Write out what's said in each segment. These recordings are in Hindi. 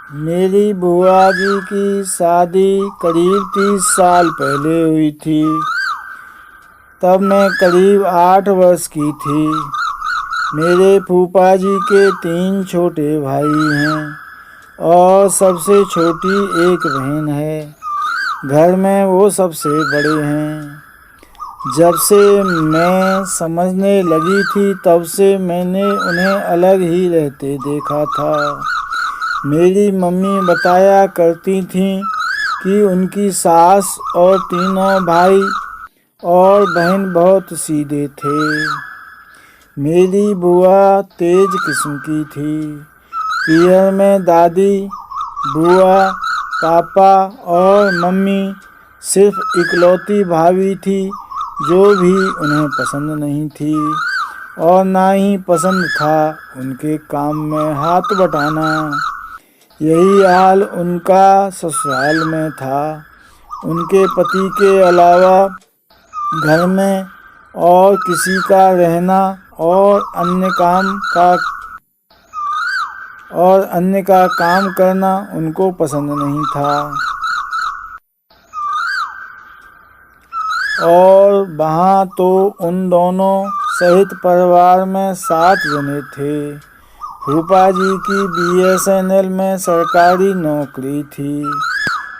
मेरी बुआ जी की शादी करीब 30 साल पहले हुई थी। तब मैं करीब 8 वर्ष की थी। मेरे फूफा जी के 3 छोटे भाई हैं और सबसे छोटी एक बहन है। घर में वो सबसे बड़े हैं। जब से मैं समझने लगी थी तब से मैंने उन्हें अलग ही रहते देखा था। मेरी मम्मी बताया करती थीं कि उनकी सास और तीनों भाई और बहन बहुत सीधे थे। मेरी बुआ तेज किस्म की थी। पीहर में दादी, बुआ, पापा और मम्मी सिर्फ इकलौती भाभी थी जो भी उन्हें पसंद नहीं थी और ना ही पसंद था उनके काम में हाथ बटाना। यही हाल उनका ससुराल में था। उनके पति के अलावा घर में और किसी का रहना और अन्य का काम करना उनको पसंद नहीं था। और वहाँ तो उन दोनों सहित परिवार में 7 जने थे। फूफा जी की BSNL में सरकारी नौकरी थी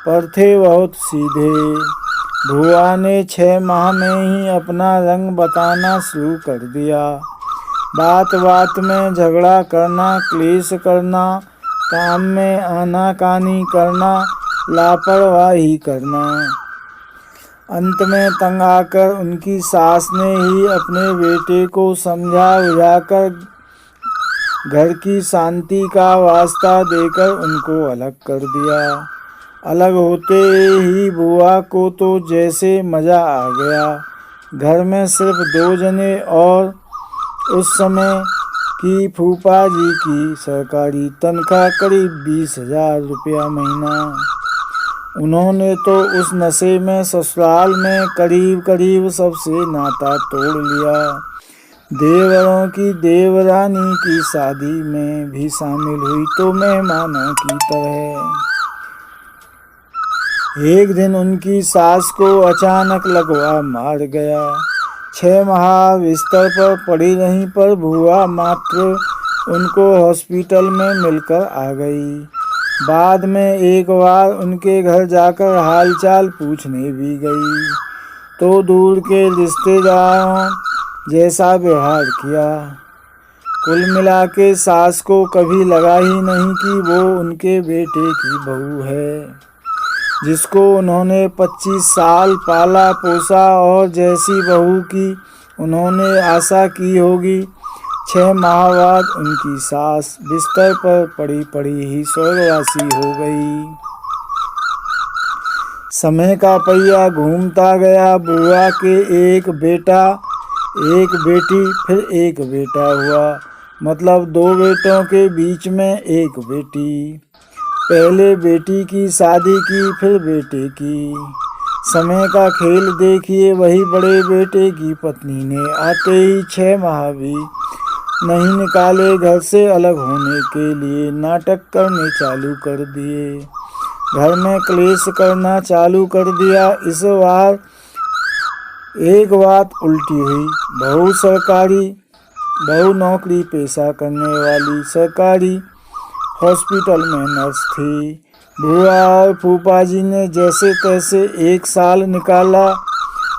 पर थे बहुत सीधे। बुआ ने 6 माह में ही अपना रंग बताना शुरू कर दिया। बात बात में झगड़ा करना, क्लेश करना, काम में आनाकानी करना, लापरवाही करना। अंत में तंग आकर उनकी सास ने ही अपने बेटे को समझा बुझाकर घर की शांति का वास्ता देकर उनको अलग कर दिया। अलग होते ही बुआ को तो जैसे मज़ा आ गया। घर में सिर्फ 2 जने और उस समय की फूफा जी की सरकारी तनख्वाह करीब 20,000 रुपया महीना। उन्होंने तो उस नशे में ससुराल में करीब सबसे नाता तोड़ लिया। देवरों की देवरानी की शादी में भी शामिल हुई तो मेहमानों की तरह। एक दिन उनकी सास को अचानक लगवा मार गया। 6 माह बिस्तर पर पड़ी रहीं पर बुआ मात्र उनको हॉस्पिटल में मिलकर आ गई। बाद में एक बार उनके घर जाकर हालचाल पूछने भी गई तो दूर के रिश्तेदारों जैसा व्यवहार किया। कुल मिला के सास को कभी लगा ही नहीं कि वो उनके बेटे की बहू है जिसको उन्होंने 25 साल पाला पोसा और जैसी बहू की उन्होंने आशा की होगी। 6 माह बाद उनकी सास बिस्तर पर पड़ी पड़ी ही स्वर्गवासी हो गई। समय का पहिया घूमता गया। बुआ के एक बेटा, एक बेटी, फिर एक बेटा हुआ। मतलब 2 बेटों के बीच में एक बेटी। पहले बेटी की शादी की, फिर बेटे की। समय का खेल देखिए। वही बड़े बेटे की पत्नी ने आते ही 6 माह भी नहीं निकाले घर से अलग होने के लिए नाटक करने चालू कर दिए। घर में क्लेश करना चालू कर दिया। इस बार एक बात उल्टी हुई। बहू नौकरी पेशा करने वाली सरकारी हॉस्पिटल में नर्स थी। बुआ और फूफा जी ने जैसे तैसे 1 साल निकाला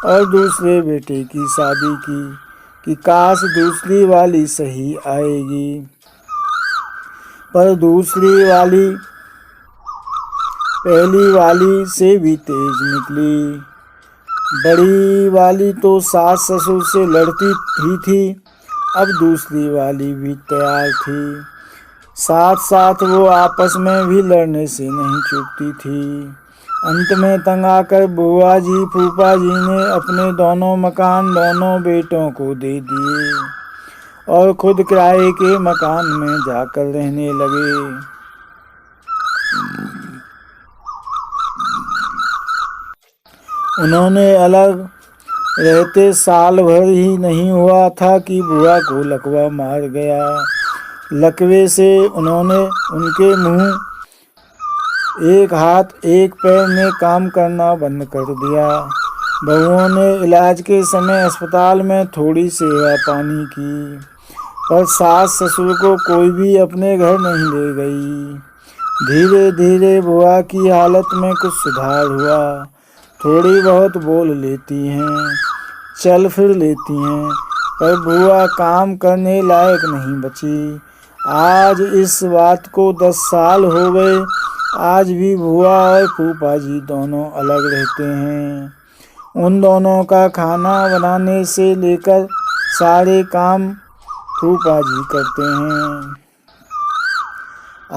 और दूसरे बेटे की शादी की कि काश दूसरी वाली सही आएगी। पर दूसरी वाली पहली वाली से भी तेज निकली। बड़ी वाली तो सास ससुर से लड़ती ही थी, अब दूसरी वाली भी तैयार थी। साथ साथ वो आपस में भी लड़ने से नहीं चूकती थी। अंत में तंग आकर बुआ जी फूफा जी ने अपने दोनों मकान दोनों बेटों को दे दिए और खुद किराए के मकान में जाकर रहने लगे। उन्होंने अलग रहते साल भर ही नहीं हुआ था कि बुआ को लकवा मार गया। लकवे से उन्होंने उनके मुंह एक हाथ एक पैर ने काम करना बंद कर दिया। बहुओं ने इलाज के समय अस्पताल में थोड़ी सेवा पानी की, पर सास ससुर को कोई भी अपने घर नहीं ले गई। धीरे धीरे बुआ की हालत में कुछ सुधार हुआ। थोड़ी बहुत बोल लेती हैं, चल फिर लेती हैं, पर बुआ काम करने लायक नहीं बची। आज इस बात को 10 साल हो गए। आज भी बुआ और फूफा जी दोनों अलग रहते हैं। उन दोनों का खाना बनाने से लेकर सारे काम फूफा जी करते हैं।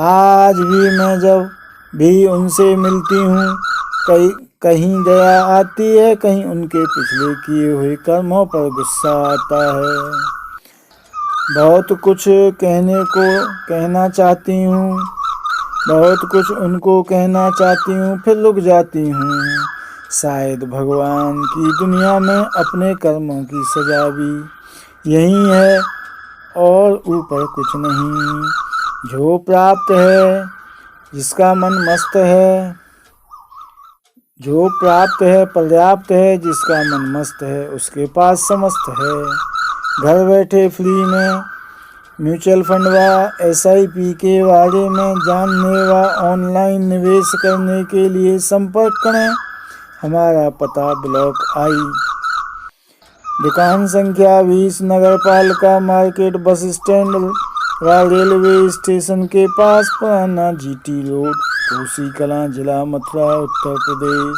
आज भी मैं जब भी उनसे मिलती हूँ, कहीं दया आती है, कहीं उनके पिछले किए हुए कर्मों पर गुस्सा आता है। बहुत कुछ कहना चाहती हूँ, बहुत कुछ उनको कहना चाहती हूँ, फिर रुक जाती हूँ। शायद भगवान की दुनिया में अपने कर्मों की सजा भी यही है और ऊपर कुछ नहीं। जो प्राप्त है जिसका मन मस्त है, जो प्राप्त है पर्याप्त है, जिसका मन मस्त है उसके पास समस्त है। घर बैठे फ्री में म्यूचुअल फंड व SIP के बारे में जानने व ऑनलाइन निवेश करने के लिए संपर्क करें। हमारा पता ब्लॉक I, दुकान संख्या 20, नगर पालिका मार्केट, बस स्टैंड व रेलवे स्टेशन के पास, पुराना GT रोड, कोसी कलां, जिला मथुरा, उत्तर प्रदेश।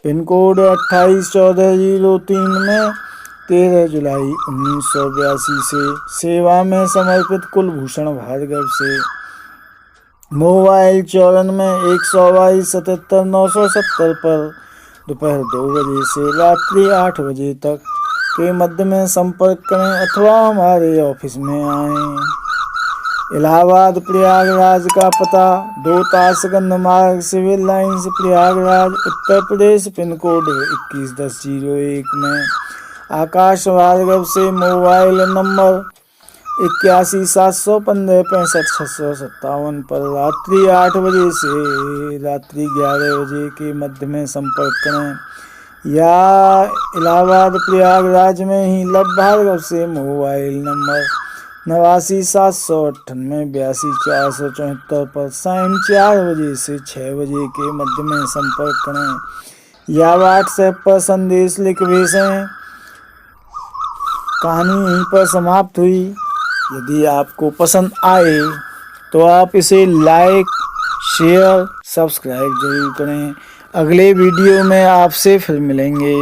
पिन कोड 281403 में 13 जुलाई 1982 से सेवा में समर्पित कुलभूषण भार्गव से। मोबाइल 94 122 77 970 पर दोपहर 2 बजे से रात्रि 8 बजे तक के मध्य में संपर्क करें अथवा हमारे ऑफिस में आएं। इलाहाबाद प्रयागराज का पता 2 ताशगंज मार्ग, civil lines, Prayagraj, Uttar Pradesh. Pin code 211001 में। आकाश भार्गव से मोबाइल नंबर 81 715 65 657 पर रात्रि 8 बजे से रात्रि 11 बजे के मध्य में संपर्क करें, या इलाहाबाद प्रयागराज में ही लव भार्गव से मोबाइल नंबर 89 798 82 474 पर सायं 4 बजे से 6 बजे के मध्य में संपर्क करें, या व्हाट्सएप पर संदेश लिख भेजें। कहानी यहीं पर समाप्त हुई। यदि आपको पसंद आए तो आप इसे लाइक, शेयर, सब्सक्राइब जरूर करें। अगले वीडियो में आपसे फिर मिलेंगे।